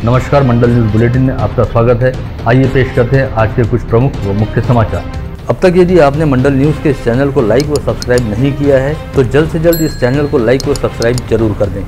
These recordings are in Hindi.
नमस्कार, मंडल न्यूज बुलेटिन में आपका स्वागत है। आइए पेश करते हैं आज के कुछ प्रमुख व मुख्य समाचार। अब तक यदि आपने मंडल न्यूज के इस चैनल को लाइक व सब्सक्राइब नहीं किया है तो जल्द से जल्द इस चैनल को लाइक व सब्सक्राइब जरूर कर दें।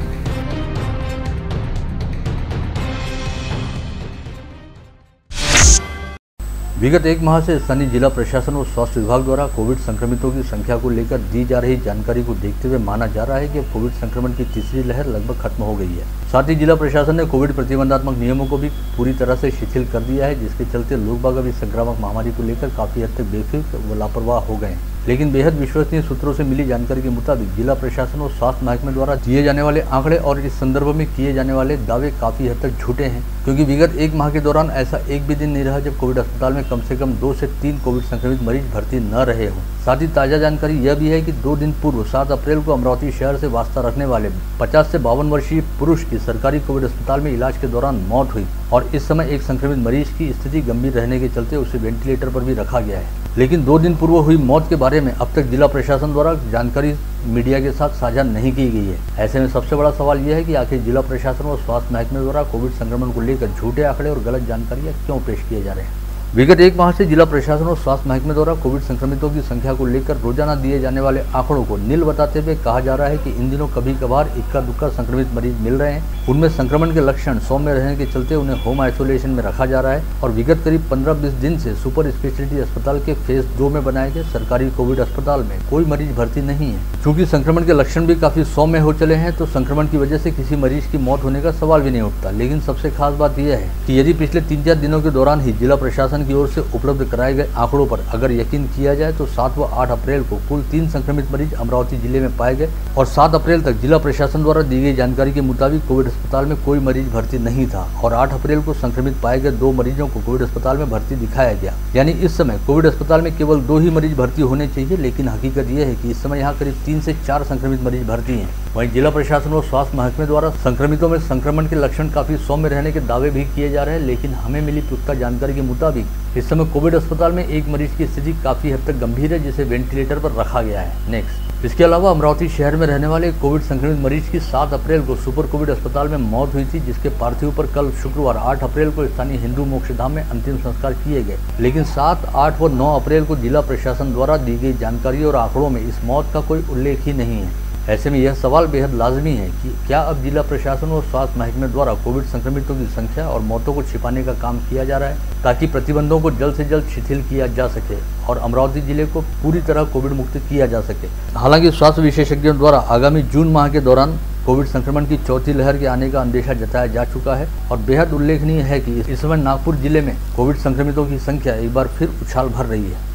विगत एक माह से स्थानीय जिला प्रशासन और स्वास्थ्य विभाग द्वारा कोविड संक्रमितों की संख्या को लेकर दी जा रही जानकारी को देखते हुए माना जा रहा है कि कोविड संक्रमण की तीसरी लहर लगभग खत्म हो गई है। साथ ही जिला प्रशासन ने कोविड प्रतिबंधात्मक नियमों को भी पूरी तरह से शिथिल कर दिया है, जिसके चलते लोग बाग अभी संक्रामक महामारी को लेकर काफी हद तक बेफिक्र व लापरवाह हो गए हैं। लेकिन बेहद विश्वसनीय सूत्रों से मिली जानकारी के मुताबिक जिला प्रशासन और स्वास्थ्य महकमे द्वारा दिए जाने वाले आंकड़े और इस संदर्भ में किए जाने वाले दावे काफी हद तक झूठे हैं, क्योंकि विगत एक माह के दौरान ऐसा एक भी दिन नहीं रहा जब कोविड अस्पताल में कम से कम 2 से 3 कोविड संक्रमित मरीज भर्ती न रहे हों। साथ ही ताजा जानकारी यह भी है कि 2 दिन पूर्व 7 अप्रैल को अमरावती शहर से वास्ता रखने वाले 50 से 52 वर्षीय पुरुष की सरकारी कोविड अस्पताल में इलाज के दौरान मौत हुई और इस समय एक संक्रमित मरीज की स्थिति गंभीर रहने के चलते उसे वेंटिलेटर पर भी रखा गया है। लेकिन 2 दिन पूर्व हुई मौत के बारे में अब तक जिला प्रशासन द्वारा जानकारी मीडिया के साथ साझा नहीं की गई है। ऐसे में सबसे बड़ा सवाल यह है कि आखिर जिला प्रशासन और स्वास्थ्य महकमे द्वारा कोविड संक्रमण को लेकर झूठे आंकड़े और गलत जानकारियां क्यों पेश किए जा रहे हैं। विगत एक माह से जिला प्रशासन और स्वास्थ्य महकमे द्वारा कोविड संक्रमितों की संख्या को लेकर रोजाना दिए जाने वाले आंकड़ों को नील बताते हुए कहा जा रहा है कि इन दिनों कभी कभार इक्का दुक्का संक्रमित मरीज मिल रहे हैं। उनमें संक्रमण के लक्षण सौम्य रहने के चलते उन्हें होम आइसोलेशन में रखा जा रहा है और विगत करीब 15-20 दिन से सुपर स्पेशलिटी अस्पताल के फेज 2 में बनाए गए सरकारी कोविड अस्पताल में कोई मरीज भर्ती नहीं है। चूंकि संक्रमण के लक्षण भी काफी सौम्य हो चले हैं तो संक्रमण की वजह से किसी मरीज की मौत होने का सवाल भी नहीं उठता। लेकिन सबसे खास बात यह है कि यदि पिछले 3-4 दिनों के दौरान ही जिला प्रशासन की ओर से उपलब्ध कराए गए आंकड़ों पर अगर यकीन किया जाए तो 7 व 8 अप्रैल को कुल 3 संक्रमित मरीज अमरावती जिले में पाए गए और 7 अप्रैल तक जिला प्रशासन द्वारा दी गई जानकारी के मुताबिक कोविड अस्पताल में कोई मरीज भर्ती नहीं था और 8 अप्रैल को संक्रमित पाए गए 2 मरीजों को कोविड अस्पताल में भर्ती दिखाया गया। यानी इस समय कोविड अस्पताल में केवल 2 ही मरीज भर्ती होने चाहिए, लेकिन हकीकत यह है कि इस समय यहाँ करीब 3 से 4 संक्रमित मरीज भर्ती हैं। वहीं जिला प्रशासन और स्वास्थ्य महकमे द्वारा संक्रमितों में संक्रमण के लक्षण काफी सौम्य रहने के दावे भी किए जा रहे हैं, लेकिन हमें मिली पुख्ता जानकारी के मुताबिक इस समय कोविड अस्पताल में एक मरीज की स्थिति काफी हद तक गंभीर है, जिसे वेंटिलेटर पर रखा गया है। नेक्स्ट, इसके अलावा अमरावती शहर में रहने वाले कोविड संक्रमित मरीज की 7 अप्रैल को सुपर कोविड अस्पताल में मौत हुई थी, जिसके पार्थिव पर कल शुक्रवार 8 अप्रैल को स्थानीय हिंदू मोक्षधाम में अंतिम संस्कार किए गए। लेकिन 7, 8 व 9 अप्रैल को जिला प्रशासन द्वारा दी गई जानकारी और आंकड़ों में इस मौत का कोई उल्लेख ही नहीं है। ऐसे में यह सवाल बेहद लाजमी है कि क्या अब जिला प्रशासन और स्वास्थ्य महकमे द्वारा कोविड संक्रमितों की संख्या और मौतों को छिपाने का काम किया जा रहा है ताकि प्रतिबंधों को जल्द से जल्द शिथिल किया जा सके और अमरावती जिले को पूरी तरह कोविड मुक्त किया जा सके। हालांकि स्वास्थ्य विशेषज्ञों द्वारा आगामी जून माह के दौरान कोविड संक्रमण की चौथी लहर के आने का अंदेशा जताया जा चुका है और बेहद उल्लेखनीय है कि इस समय नागपुर जिले में कोविड संक्रमितों की संख्या एक बार फिर उछाल भर रही है।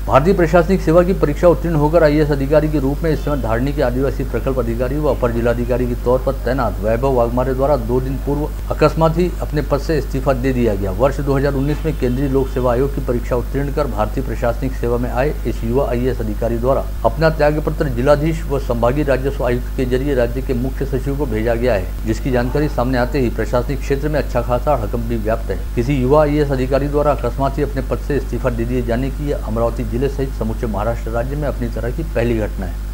भारतीय प्रशासनिक सेवा की परीक्षा उत्तीर्ण होकर आईएएस अधिकारी के रूप में इस समय धारणी के आदिवासी प्रकल्प अधिकारी व अपर जिलाधिकारी के तौर पर तैनात वैभव वाघमारे द्वारा 2 दिन पूर्व अकस्मात ही अपने पद से इस्तीफा दे दिया गया। वर्ष 2019 में केंद्रीय लोक सेवा आयोग की परीक्षा उत्तीर्ण कर भारतीय प्रशासनिक सेवा में आए इस युवा आईएएस अधिकारी द्वारा अपना त्याग पत्र जिलाधीश व संभागीय राजस्व आयुक्त के जरिए राज्य के मुख्य सचिव को भेजा गया है, जिसकी जानकारी सामने आते ही प्रशासनिक क्षेत्र में अच्छा खासा हड़कंप भी व्याप्त है। किसी युवा आईएएस अधिकारी द्वारा अकस्मात ही अपने पद से इस्तीफा दे दिए जाने की यह अमरावती जिले सहित समूचे महाराष्ट्र राज्य में अपनी तरह की पहली घटना है।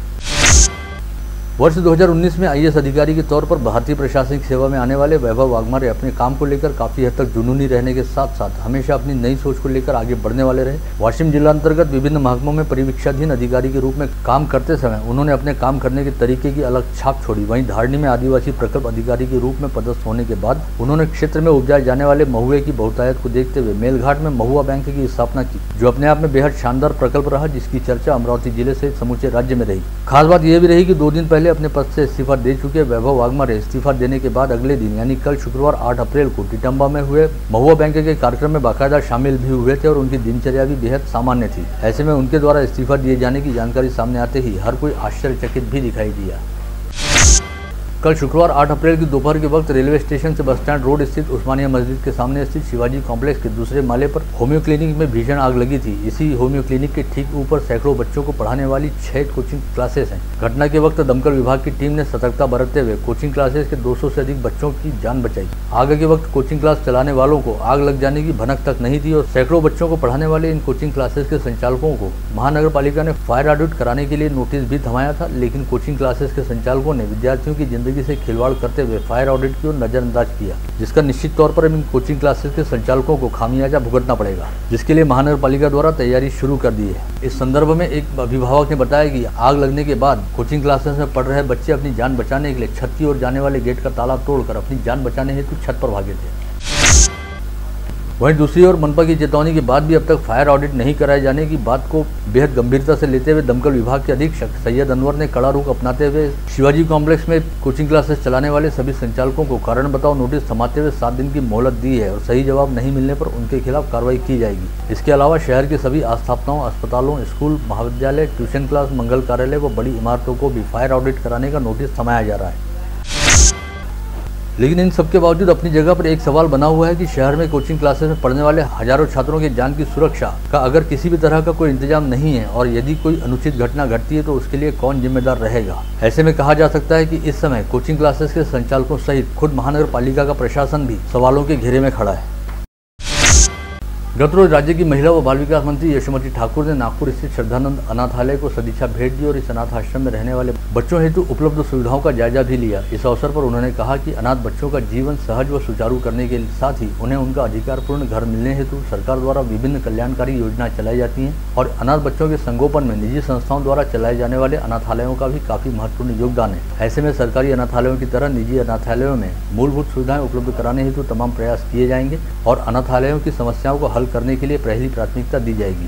वर्ष 2019 में आईएएस अधिकारी के तौर पर भारतीय प्रशासनिक सेवा में आने वाले वैभव वाघमारे अपने काम को लेकर काफी हद तक जुनूनी रहने के साथ साथ हमेशा अपनी नई सोच को लेकर आगे बढ़ने वाले रहे। वाशिम जिला अंतर्गत विभिन्न महकमों में परिवीक्षाधीन अधिकारी के रूप में काम करते समय उन्होंने अपने काम करने के तरीके की अलग छाप छोड़ी। वहीं धारणी में आदिवासी प्रकल्प अधिकारी के रूप में पदस्थ होने के बाद उन्होंने क्षेत्र में उपजाए जाने वाले महुए की बहुतायत को देखते हुए मेलघाट में महुआ बैंक की स्थापना की, जो अपने आप में बेहद शानदार प्रकल्प रहा, जिसकी चर्चा अमरावती जिले से समूचे राज्य में रही। खास बात यह भी रही कि 2 दिन पहले अपने पद से इस्तीफा दे चुके वैभव वाघमारे इस्तीफा देने के बाद अगले दिन यानी कल शुक्रवार 8 अप्रैल को टिटम्बा में हुए महुआ बैंक के कार्यक्रम में बाकायदा शामिल भी हुए थे और उनकी दिनचर्या भी बेहद सामान्य थी। ऐसे में उनके द्वारा इस्तीफा दिए जाने की जानकारी सामने आते ही हर कोई आश्चर्यचकित भी दिखाई दिया। कल शुक्रवार 8 अप्रैल की दोपहर के वक्त रेलवे स्टेशन से बस स्टैंड रोड स्थित उस्मानिया मस्जिद के सामने स्थित शिवाजी कॉम्प्लेक्स के दूसरे माले पर होम्यो क्लिनिक में भीषण आग लगी थी। इसी होम्यो क्लिनिक के ठीक ऊपर सैकड़ों बच्चों को पढ़ाने वाली 6 कोचिंग क्लासेस हैं। घटना के वक्त दमकल विभाग की टीम ने सतर्कता बरतते हुए कोचिंग क्लासेस के 200 से अधिक बच्चों की जान बचाई। आग के वक्त कोचिंग क्लास चलाने वालों को आग लग जाने की भनक तक नहीं थी और सैकड़ों बच्चों को पढ़ाने वाले इन कोचिंग क्लासेस के संचालकों को महानगर पालिका ने फायर ऑडिट कराने के लिए नोटिस भी थमाया था, लेकिन कोचिंग क्लासेस के संचालकों ने विद्यार्थियों की जिंदगी नज़दीकी से खिलवाड़ करते हुए फायर ऑडिट की ओर नजरअंदाज किया, जिसका निश्चित तौर पर इन कोचिंग क्लासेस के संचालकों को खामियाजा भुगतना पड़ेगा, जिसके लिए महानगर पालिका द्वारा तैयारी शुरू कर दी है। इस संदर्भ में एक अभिभावक ने बताया कि आग लगने के बाद कोचिंग क्लासेस में पढ़ रहे बच्चे अपनी जान बचाने के लिए छत की ओर जाने वाले गेट का ताला तोड़कर अपनी जान बचाने हेतु छत पर भागे थे। वहीं दूसरी ओर मनपा की चेतावनी के बाद भी अब तक फायर ऑडिट नहीं कराए जाने की बात को बेहद गंभीरता से लेते हुए दमकल विभाग के अधीक्षक सैयद अनवर ने कड़ा रुख अपनाते हुए शिवाजी कॉम्प्लेक्स में कोचिंग क्लासेस चलाने वाले सभी संचालकों को कारण बताओ नोटिस थमाते हुए 7 दिन की मोहलत दी है और सही जवाब नहीं मिलने पर उनके खिलाफ कार्रवाई की जाएगी। इसके अलावा शहर के सभी आस्थापनाओं, अस्पतालों, स्कूल, महाविद्यालय, ट्यूशन क्लास, मंगल कार्यालय व बड़ी इमारतों को भी फायर ऑडिट कराने का नोटिस थमाया जा रहा है। लेकिन इन सबके बावजूद अपनी जगह पर एक सवाल बना हुआ है कि शहर में कोचिंग क्लासेस में पढ़ने वाले हजारों छात्रों की जान की सुरक्षा का अगर किसी भी तरह का कोई इंतजाम नहीं है और यदि कोई अनुचित घटना घटती है तो उसके लिए कौन जिम्मेदार रहेगा। ऐसे में कहा जा सकता है कि इस समय कोचिंग क्लासेस के संचालकों सहित खुद महानगर पालिका का प्रशासन भी सवालों के घेरे में खड़ा है। गत रोज राज्य की महिला व बाल विकास मंत्री यशोमती ठाकुर ने नागपुर स्थित श्रद्धानंद अनाथालय को सदिच्छा भेंट दी और इस अनाथ आश्रम में रहने वाले बच्चों हेतु उपलब्ध सुविधाओं का जायजा भी लिया। इस अवसर पर उन्होंने कहा कि अनाथ बच्चों का जीवन सहज व सुचारू करने के साथ ही उन्हें उनका अधिकारपूर्ण घर मिलने हेतु सरकार द्वारा विभिन्न कल्याणकारी योजनाएं चलाई जाती हैं और अनाथ बच्चों के संगोपन में निजी संस्थाओं द्वारा चलाए जाने वाले अनाथालयों का भी काफी महत्वपूर्ण योगदान है। ऐसे में सरकारी अनाथालयों की तरह निजी अनाथालयों में मूलभूत सुविधाएं उपलब्ध कराने हेतु तमाम प्रयास किए जाएंगे और अनाथालयों की समस्याओं को हल करने के लिए पहली प्राथमिकता दी जाएगी।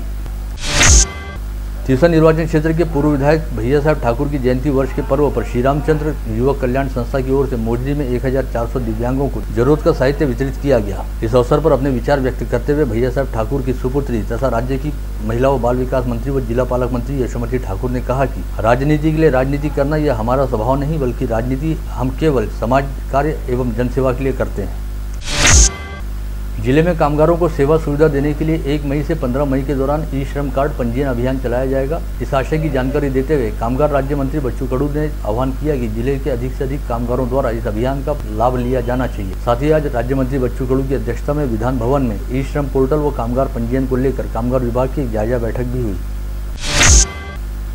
तीसरा निर्वाचन क्षेत्र के पूर्व विधायक भैया साहब ठाकुर की जयंती वर्ष के पर्व पर श्री रामचंद्र युवक कल्याण संस्था की ओर से मोजरी में 1400 दिव्यांगों को जरूरत का साहित्य वितरित किया गया। इस अवसर पर अपने विचार व्यक्त करते हुए भैया साहब ठाकुर की सुपुत्री तथा राज्य की महिला व बाल विकास मंत्री व जिला पालक मंत्री यशोमती ठाकुर ने कहा कि राजनीति के लिए राजनीति करना यह हमारा स्वभाव नहीं, बल्कि राजनीति हम केवल समाज कार्य एवं जनसेवा के लिए करते हैं। जिले में कामगारों को सेवा सुविधा देने के लिए 1 मई से 15 मई के दौरान ई श्रम कार्ड पंजीयन अभियान चलाया जाएगा। इस आशय की जानकारी देते हुए कामगार राज्य मंत्री बच्चू कडू ने आह्वान किया कि जिले के अधिक से अधिक कामगारों द्वारा इस अभियान का लाभ लिया जाना चाहिए। साथ ही आज राज्य मंत्री बच्चू कडू की अध्यक्षता में विधान भवन में ई श्रम पोर्टल व कामगार पंजीयन को लेकर कामगार विभाग की एक जायजा बैठक भी हुई।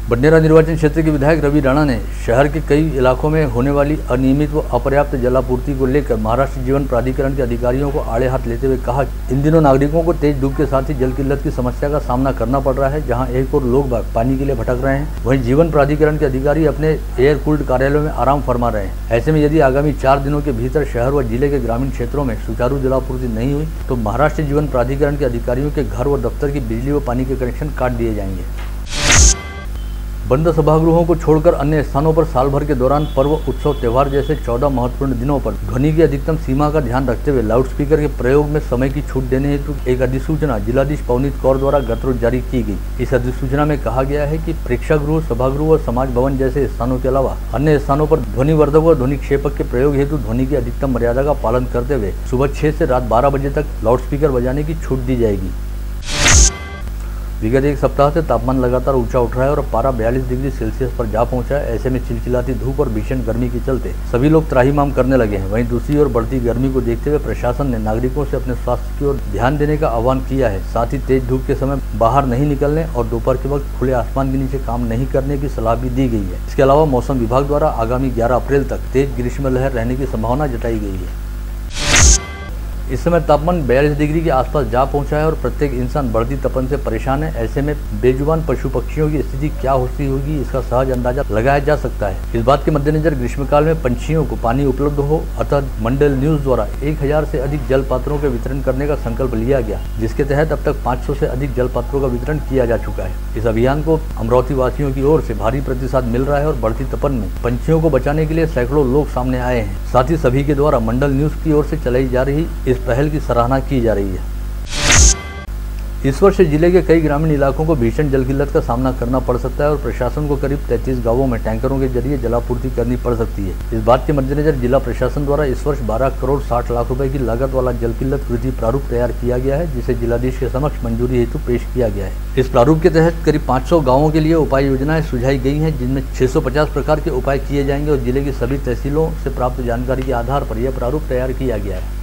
बडनेरा निर्वाचन क्षेत्र के विधायक रवि राणा ने शहर के कई इलाकों में होने वाली अनियमित व अपर्याप्त जलापूर्ति को लेकर महाराष्ट्र जीवन प्राधिकरण के अधिकारियों को आड़े हाथ लेते हुए कहा कि इन दिनों नागरिकों को तेज धूप के साथ ही जल किल्लत की समस्या का सामना करना पड़ रहा है। जहां एक और लोग पानी के लिए भटक रहे हैं, वहीं जीवन प्राधिकरण के अधिकारी अपने एयर कूल्ड कार्यालयों में आराम फरमा रहे हैं। ऐसे में यदि आगामी 4 दिनों के भीतर शहर व जिले के ग्रामीण क्षेत्रों में सुचारू जलापूर्ति नहीं हुई तो महाराष्ट्र जीवन प्राधिकरण के अधिकारियों के घर व दफ्तर की बिजली व पानी के कनेक्शन काट दिए जाएंगे। बंद सभागृहों को छोड़कर अन्य स्थानों पर साल भर के दौरान पर्व, उत्सव, त्योहार जैसे 14 महत्वपूर्ण दिनों पर ध्वनि की अधिकतम सीमा का ध्यान रखते हुए लाउडस्पीकर के प्रयोग में समय की छूट देने हेतु एक अधिसूचना जिलाधीश पवनीत कौर द्वारा गत रोज जारी की गई। इस अधिसूचना में कहा गया है कि प्रेक्षागृह, सभागृह और समाज भवन जैसे स्थानों के अलावा अन्य स्थानों पर ध्वनिवर्धक व ध्वनि क्षेपक के प्रयोग हेतु ध्वनि की अधिकतम मर्यादा का पालन करते हुए सुबह 6 से रात 12 बजे तक लाउडस्पीकर बजाने की छूट दी जाएगी। विगत एक सप्ताह से तापमान लगातार ऊंचा उठ रहा है और पारा 42 डिग्री सेल्सियस पर जा पहुंचा है। ऐसे में चिलचिलाती धूप और भीषण गर्मी के चलते सभी लोग त्राहिमाम करने लगे हैं। वहीं दूसरी ओर बढ़ती गर्मी को देखते हुए प्रशासन ने नागरिकों से अपने स्वास्थ्य की ओर ध्यान देने का आह्वान किया है। साथ ही तेज धूप के समय बाहर नहीं निकलने और दोपहर के वक्त खुले आसमान के नीचे काम नहीं करने की सलाह भी दी गई है। इसके अलावा मौसम विभाग द्वारा आगामी 11 अप्रैल तक तेज ग्रीष्म लहर रहने की संभावना जताई गई है। इस समय तापमान 42 डिग्री के आसपास जा पहुंचा है और प्रत्येक इंसान बढ़ती तपन से परेशान है। ऐसे में बेजुबान पशु पक्षियों की स्थिति क्या होती होगी इसका सहज अंदाजा लगाया जा सकता है। इस बात के मद्देनजर ग्रीष्मकाल में पंछियों को पानी उपलब्ध हो अतः मंडल न्यूज द्वारा 1000 से अधिक जल पात्रों के वितरण करने का संकल्प लिया गया, जिसके तहत अब तक 500 से अधिक जल पात्रों का वितरण किया जा चुका है। इस अभियान को अमरावती वासियों की ओर से भारी प्रतिसाद मिल रहा है और बढ़ती तपन में पंछियों को बचाने के लिए सैकड़ों लोग सामने आए हैं। साथ ही सभी के द्वारा मंडल न्यूज की ओर से चलाई जा रही इस पहल की सराहना की जा रही है। इस वर्ष जिले के कई ग्रामीण इलाकों को भीषण जल किल्लत का सामना करना पड़ सकता है और प्रशासन को करीब 33 गांवों में टैंकरों के जरिए जलापूर्ति करनी पड़ सकती है। इस बात के मद्देनजर जिला प्रशासन द्वारा इस वर्ष 12 करोड़ 60 लाख रुपए की लागत वाला जल किल्लत वृद्धि प्रारूप तैयार किया गया है, जिसे जिलाधीश के समक्ष मंजूरी हेतु पेश किया गया है। इस प्रारूप के तहत करीब 500 गाँवों के लिए उपाय योजनाएं सुझाई गई हैं, जिनमें 650 प्रकार के उपाय किए जाएंगे और जिले की सभी तहसीलों से प्राप्त जानकारी के आधार पर यह प्रारूप तैयार किया गया है।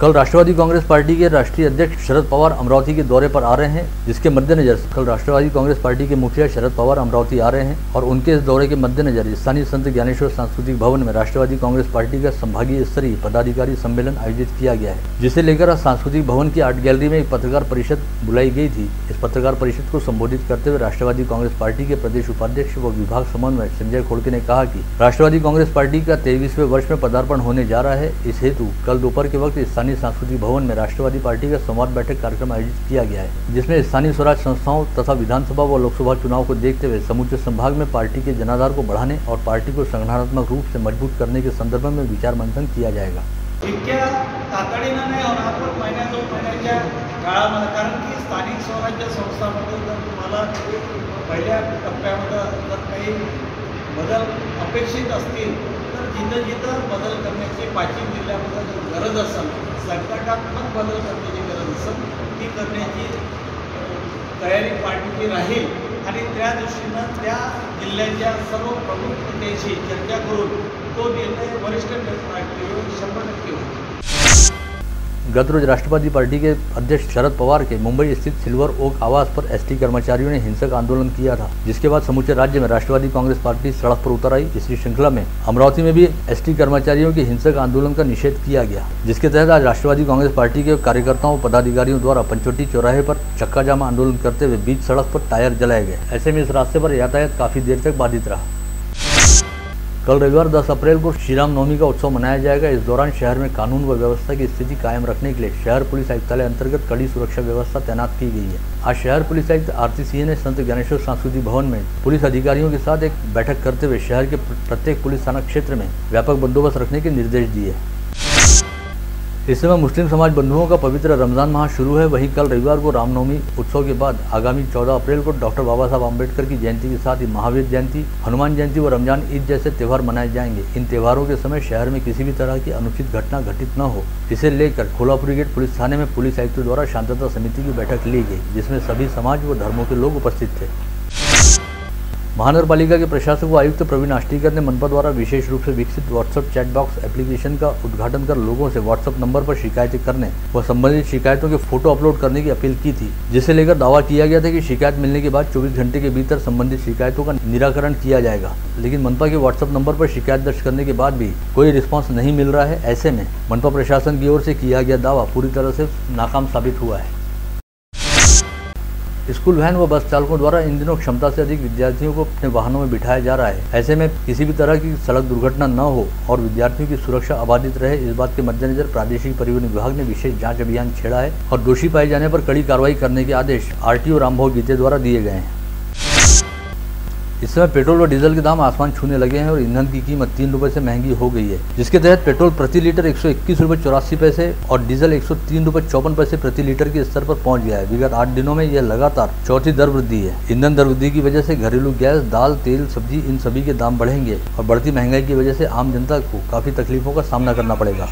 कल राष्ट्रवादी कांग्रेस पार्टी के राष्ट्रीय अध्यक्ष शरद पवार अमरावती के दौरे पर आ रहे हैं, जिसके मद्देनजर कल राष्ट्रवादी कांग्रेस पार्टी के मुखिया शरद पवार अमरावती आ रहे हैं और उनके इस दौरे के मद्देनजर स्थानीय संत ज्ञानेश्वर सांस्कृतिक भवन में राष्ट्रवादी कांग्रेस पार्टी का संभागीय स्तरीय पदाधिकारी सम्मेलन आयोजित किया गया है, जिसे लेकर आज सांस्कृतिक भवन की आर्ट गैलरी में एक पत्रकार परिषद बुलाई गई थी। इस पत्रकार परिषद को संबोधित करते हुए राष्ट्रवादी कांग्रेस पार्टी के प्रदेश उपाध्यक्ष व विभाग समन्वयक संजय खोड़के ने कहा कि राष्ट्रवादी कांग्रेस पार्टी का 23वें वर्ष में पदार्पण होने जा रहा है। इस हेतु कल दोपहर के वक्त स्थानीय सांस्कृतिक भवन में राष्ट्रवादी पार्टी का संवाद बैठक कार्यक्रम आयोजित किया गया है, जिसमें स्थानीय स्वराज संस्थाओं तथा विधानसभा व लोकसभा चुनाव को देखते हुए समूचे संभाग में पार्टी के जनाधार को बढ़ाने और पार्टी को संगठनात्मक रूप से मजबूत करने के संदर्भ में विचार मंथन किया जाएगा। इतक्या तातडीनं नाही होणार, पण महिन्या 2 महिन्याच्या काळामध्ये, कारण की स्थानिक स्वराज्य संस्थांमध्ये जर तुम्हाला पहिल्या टप्प्यामध्ये जर काही बदल अपेक्षित असतील तर जिथं जिथं बदल करण्याची 5 जिल्ह्यामध्ये जर गरज असेल, संघटनात्मक बदल करण्याची गरज असेल, ती करण्याची तयारी पार्टीची राहील आणि त्या दृष्टीनं त्या जिल्ह्याच्या सर्व प्रमुख नेत्यांशी चर्चा करून तो निर्णय वरिष्ठ पार्टीवर 100% होईल। गत रोज राष्ट्रवादी पार्टी के अध्यक्ष शरद पवार के मुंबई स्थित सिल्वर ओक आवास पर एसटी कर्मचारियों ने हिंसक आंदोलन किया था, जिसके बाद समूचे राज्य में राष्ट्रवादी कांग्रेस पार्टी सड़क पर उतर आई। इसी श्रृंखला में अमरावती में भी एसटी कर्मचारियों के हिंसक आंदोलन का निषेध किया गया, जिसके तहत आज राष्ट्रवादी कांग्रेस पार्टी के कार्यकर्ताओं पदाधिकारियों द्वारा पंचवटी चौराहे पर चक्का जाम आंदोलन करते हुए बीच सड़क पर टायर जलाए गए। ऐसे में इस रास्ते पर यातायात काफी देर तक बाधित रहा। कल रविवार 10 अप्रैल को श्री राम नवमी का उत्सव मनाया जाएगा। इस दौरान शहर में कानून व व्यवस्था की स्थिति कायम रखने के लिए शहर पुलिस आयुक्तालय अंतर्गत कड़ी सुरक्षा व्यवस्था तैनात की गई है। आज शहर पुलिस आयुक्त आरती सिंह ने संत ज्ञानेश्वर सांस्कृतिक भवन में पुलिस अधिकारियों के साथ एक बैठक करते हुए शहर के प्रत्येक पुलिस थाना क्षेत्र में व्यापक बंदोबस्त रखने के निर्देश दिए। इस समय मुस्लिम समाज बंधुओं का पवित्र रमजान माह शुरू है। वहीं कल रविवार को रामनवमी उत्सव के बाद आगामी 14 अप्रैल को डॉक्टर बाबा साहब आम्बेडकर की जयंती के साथ ही महावीर जयंती, हनुमान जयंती व रमजान ईद जैसे त्यौहार मनाए जाएंगे। इन त्योहारों के समय शहर में किसी भी तरह की अनुचित घटना घटित न हो, इसे लेकर खोलापुरी गेट पुलिस थाने में पुलिस आयुक्तों द्वारा शांतता समिति की बैठक ली गई, जिसमें सभी समाज व धर्मों के लोग उपस्थित थे। महानगर पालिका के प्रशासक व आयुक्त प्रवीण आष्टीकर ने मनपा द्वारा विशेष रूप से विकसित व्हाट्सएप चैट बॉक्स एप्लीकेशन का उद्घाटन कर लोगों से व्हाट्सएप नंबर पर शिकायतें करने व संबंधित शिकायतों के फोटो अपलोड करने की अपील की थी, जिसे लेकर दावा किया गया था कि शिकायत मिलने के बाद 24 घंटे के भीतर संबंधित शिकायतों का निराकरण किया जाएगा। लेकिन मनपा के व्हाट्सएप नंबर पर शिकायत दर्ज करने के बाद भी कोई रिस्पॉन्स नहीं मिल रहा है। ऐसे में मनपा प्रशासन की ओर से किया गया दावा पूरी तरह से नाकाम साबित हुआ है। स्कूल वैन व बस चालकों द्वारा इन दिनों क्षमता से अधिक विद्यार्थियों को अपने वाहनों में बिठाया जा रहा है। ऐसे में किसी भी तरह की सड़क दुर्घटना न हो और विद्यार्थियों की सुरक्षा अबाधित रहे, इस बात के मद्देनजर प्रादेशिक परिवहन विभाग ने विशेष जांच अभियान छेड़ा है और दोषी पाए जाने पर कड़ी कार्रवाई करने के आदेश आरटीओ रामभाऊ गीते द्वारा दिए गए हैं। इस समय पेट्रोल व डीजल के दाम आसमान छूने लगे हैं और ईंधन की कीमत 3 रुपये से महंगी हो गई है, जिसके तहत पेट्रोल प्रति लीटर 121 रुपये 84 पैसे और डीजल 103 रुपये 54 पैसे प्रति लीटर के स्तर पर पहुंच गया है। विगत 8 दिनों में यह लगातार चौथी दर वृद्धि है। ईंधन दर वृद्धि की वजह से घरेलू गैस, दाल, तेल, सब्जी इन सभी के दाम बढ़ेंगे और बढ़ती महंगाई की वजह से आम जनता को काफी तकलीफों का सामना करना पड़ेगा।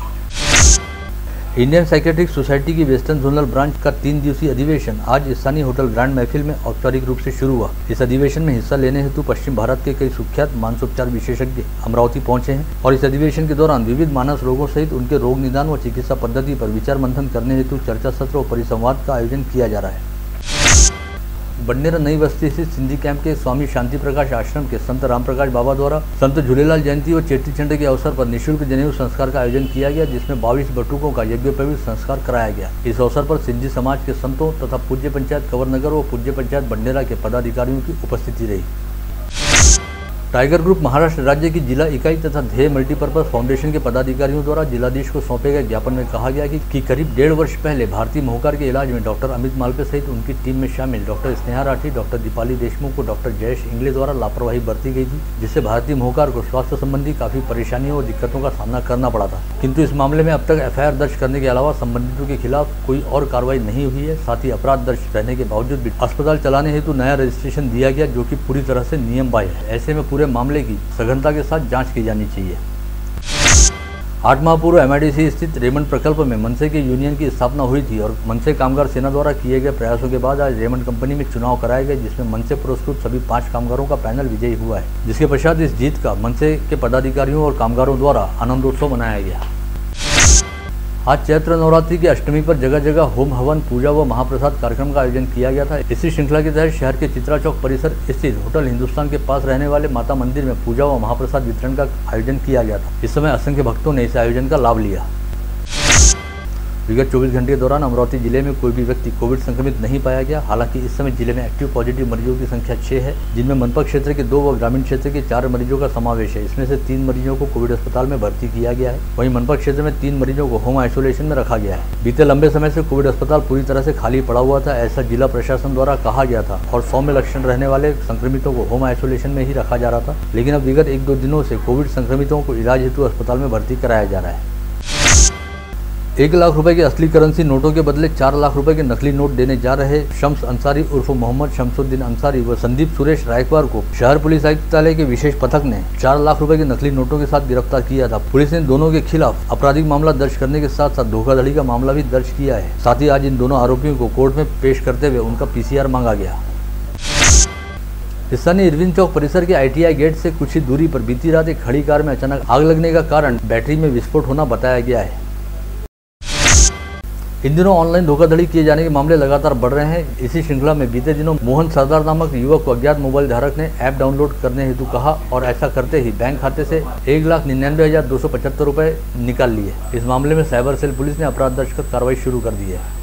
इंडियन साइकेट्रिक सोसाइटी की वेस्टर्न जोनल ब्रांच का 3 दिवसीय अधिवेशन आज स्थानीय होटल ग्रैंड महफिल में औपचारिक रूप से शुरू हुआ। इस अधिवेशन में हिस्सा लेने हेतु पश्चिम भारत के कई सुख्यात मानसोपचार विशेषज्ञ अमरावती पहुंचे हैं और इस अधिवेशन के दौरान विविध मानस रोगों सहित उनके रोग निदान व चिकित्सा पद्धति पर विचार मंथन करने हेतु चर्चा सत्र और परिसंवाद का आयोजन किया जा रहा है। बडनेरा नई बस्ती स्थित सिंधी कैंप के स्वामी शांति प्रकाश आश्रम के संत राम प्रकाश बाबा द्वारा संत झूलेलाल जयंती और चेटी चंड के अवसर पर निःशुल्क जनेऊ संस्कार का आयोजन किया गया, जिसमें 22 बटुकों का यज्ञोपवीत संस्कार कराया गया। इस अवसर पर सिंधी समाज के संतों तथा पूज्य पंचायत कंवरनगर व पूज्य पंचायत बडनेरा के पदाधिकारियों की उपस्थिति रही। टाइगर ग्रुप महाराष्ट्र राज्य की जिला इकाई तथा ध्येय मल्टीपर्पज फाउंडेशन के पदाधिकारियों द्वारा जिलाधीश को सौंपे गए ज्ञापन में कहा गया कि करीब 1.5 वर्ष पहले भारतीय मोहकार के इलाज में डॉक्टर अमित मालपे सहित उनकी टीम में शामिल डॉक्टर स्नेहा राठी, डॉक्टर दीपाली देशमुख को डॉक्टर जयेश इंगले द्वारा लापरवाही बरती गई थी, जिससे भारतीय मोहकार को स्वास्थ्य संबंधी काफी परेशानियों और दिक्कतों का सामना करना पड़ा था। किंतु इस मामले में अब तक FIR दर्ज करने के अलावा संबंधितों के खिलाफ कोई और कार्रवाई नहीं हुई है। साथ ही अपराध दर्ज रहने के बावजूद भी अस्पताल चलाने हेतु नया रजिस्ट्रेशन दिया गया, जो कि पूरी तरह से नियम बाह्य है। ऐसे में पूरे मामले की सघनता के साथ जांच की जानी चाहिए। 8 माह पूर्व MIDC स्थित रेमंड प्रकल्प में मनसे के यूनियन की स्थापना हुई थी और मनसे कामगार सेना द्वारा किए गए प्रयासों के बाद आज रेमंड कंपनी में चुनाव कराए गए, जिसमें मनसे पुरस्कृत सभी 5 कामगारों का पैनल विजयी हुआ है, जिसके पश्चात इस जीत का मनसे के पदाधिकारियों और कामगारों द्वारा आनंदोत्सव मनाया गया। आज चैत्र नवरात्रि की अष्टमी पर जगह जगह होम हवन, पूजा व महाप्रसाद कार्यक्रम का आयोजन किया गया था। इसी श्रृंखला के तहत शहर के चित्रा चौक परिसर स्थित होटल हिंदुस्तान के पास रहने वाले माता मंदिर में पूजा व महाप्रसाद वितरण का आयोजन किया गया था। इस समय असंख्य भक्तों ने इस आयोजन का लाभ लिया। विगत 24 घंटे के दौरान अमरावती जिले में कोई भी व्यक्ति कोविड संक्रमित नहीं पाया गया। हालांकि इस समय जिले में एक्टिव पॉजिटिव मरीजों की संख्या 6 है, जिनमें मनपा क्षेत्र के 2 व ग्रामीण क्षेत्र के 4 मरीजों का समावेश है। इसमें से 3 मरीजों को कोविड अस्पताल में भर्ती किया गया है। वहीं मनपा क्षेत्र में 3 मरीजों को होम आइसोलेशन में रखा गया है। बीते लंबे समय से कोविड अस्पताल पूरी तरह से खाली पड़ा हुआ था, ऐसा जिला प्रशासन द्वारा कहा गया था और सौम्य लक्षण रहने वाले संक्रमितों को होम आइसोलेशन में ही रखा जा रहा था। लेकिन अब विगत 1-2 दिनों से कोविड संक्रमितों को इलाज हेतु अस्पताल में भर्ती कराया जा रहा है। 1 लाख रुपए के असली करेंसी नोटों के बदले 4 लाख रुपए के नकली नोट देने जा रहे शम्स अंसारी उर्फ मोहम्मद शमसुद्दीन अंसारी व संदीप सुरेश रायकवार को शहर पुलिस आयुक्तालय के विशेष पथक ने 4 लाख रुपए के नकली नोटों के साथ गिरफ्तार किया था। पुलिस ने दोनों के खिलाफ आपराधिक मामला दर्ज करने के साथ साथ धोखाधड़ी का मामला भी दर्ज किया है। साथ ही आज इन दोनों आरोपियों को कोर्ट में पेश करते हुए उनका PCR मांगा गया। स्थानीय इरविन चौक परिसर के ITI गेट से कुछ ही दूरी पर बीती रात एक खड़ी कार में अचानक आग लगने का कारण बैटरी में विस्फोट होना बताया गया है। इन दिनों ऑनलाइन धोखाधड़ी किए जाने के मामले लगातार बढ़ रहे हैं। इसी श्रृंखला में बीते दिनों मोहन सरदार नामक युवक को अज्ञात मोबाइल धारक ने ऐप डाउनलोड करने हेतु कहा और ऐसा करते ही बैंक खाते से 1,99,275 रुपए निकाल लिए। इस मामले में साइबर सेल पुलिस ने अपराध दर्ज कर कार्रवाई शुरू कर दी है।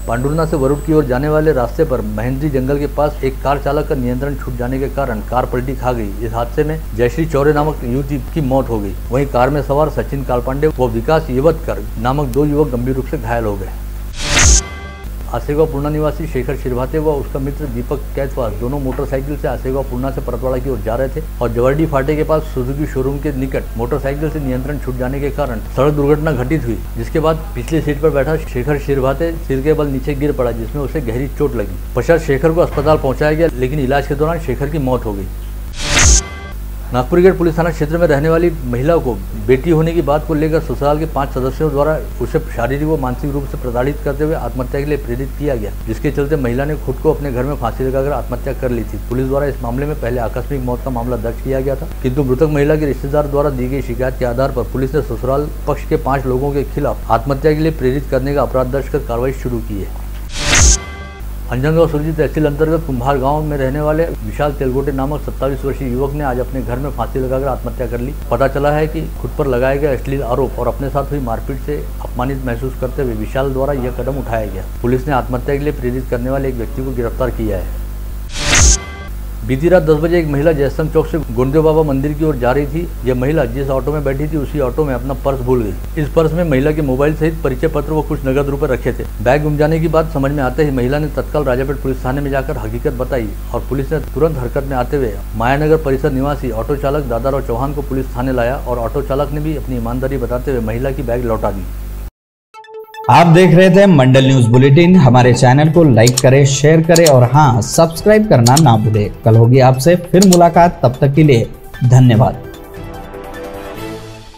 पांडुरना से वरुड की ओर जाने वाले रास्ते पर महेंद्री जंगल के पास एक कार चालक का नियंत्रण छूट जाने के कारण कार पलटी खा गई। इस हादसे में जयश्री चौरे नामक युवती की मौत हो गई। वहीं कार में सवार सचिन कालपांडे व विकास येवतकर नामक 2 युवक गंभीर रूप से घायल हो गए। आसेगांव पूर्णा निवासी शेखर शिरभाते व उसका मित्र दीपक कैथवास दोनों मोटरसाइकिल से आसेगांव पूर्णा से परतवाड़ा की ओर जा रहे थे और जवर्डी फाटे के पास सुजुकी शोरूम के निकट मोटरसाइकिल से नियंत्रण छूट जाने के कारण सड़क दुर्घटना घटित हुई, जिसके बाद पिछली सीट पर बैठा शेखर शिरभाते सिर के बल नीचे गिर पड़ा, जिसमें उसे गहरी चोट लगी। पश्चात शेखर को अस्पताल पहुंचाया गया, लेकिन इलाज के दौरान शेखर की मौत हो गई। नागपुर गेट पुलिस थाना क्षेत्र में रहने वाली महिला को बेटी होने की बात को लेकर ससुराल के 5 सदस्यों द्वारा उसे शारीरिक व मानसिक रूप से प्रताड़ित करते हुए आत्महत्या के लिए प्रेरित किया गया, जिसके चलते महिला ने खुद को अपने घर में फांसी लगाकर आत्महत्या कर ली थी। पुलिस द्वारा इस मामले में पहले आकस्मिक मौत का मामला दर्ज किया गया था, किंतु मृतक महिला के रिश्तेदार द्वारा दी गई शिकायत के आधार पर पुलिस ने ससुराल पक्ष के 5 लोगों के खिलाफ आत्महत्या के लिए प्रेरित करने का अपराध दर्ज कर कार्रवाई शुरू की है। अंजनगांव सुरजी तहसील अंतर्गत कुम्भार गांव में रहने वाले विशाल तेलगोटे नामक 27 वर्षीय युवक ने आज अपने घर में फांसी लगाकर आत्महत्या कर ली। पता चला है कि खुद पर लगाए गए अश्लील आरोप और अपने साथ हुई मारपीट से अपमानित महसूस करते हुए विशाल द्वारा यह कदम उठाया गया। पुलिस ने आत्महत्या के लिए प्रेरित करने वाले एक व्यक्ति को गिरफ्तार किया है। बीती रात 10 बजे एक महिला जयस्तंभ चौक से गुरुदेव बाबा मंदिर की ओर जा रही थी। यह महिला जिस ऑटो में बैठी थी उसी ऑटो में अपना पर्स भूल गई। इस पर्स में महिला के मोबाइल सहित परिचय पत्र व कुछ नगद रुपए रखे थे। बैग गुम जाने की बात समझ में आते ही महिला ने तत्काल राजापेट पुलिस थाने में जाकर हकीकत बताई और पुलिस ने तुरंत हरकत में आते हुए मायानगर परिसर निवासी ऑटो चालक दादाराव चौहान को पुलिस थाने लाया और ऑटो चालक ने भी अपनी ईमानदारी बताते हुए महिला की बैग लौटा दी। आप देख रहे थे मंडल न्यूज बुलेटिन। हमारे चैनल को लाइक करें, शेयर करें और हाँ, सब्सक्राइब करना ना भूलें। कल होगी आपसे फिर मुलाकात, तब तक के लिए धन्यवाद।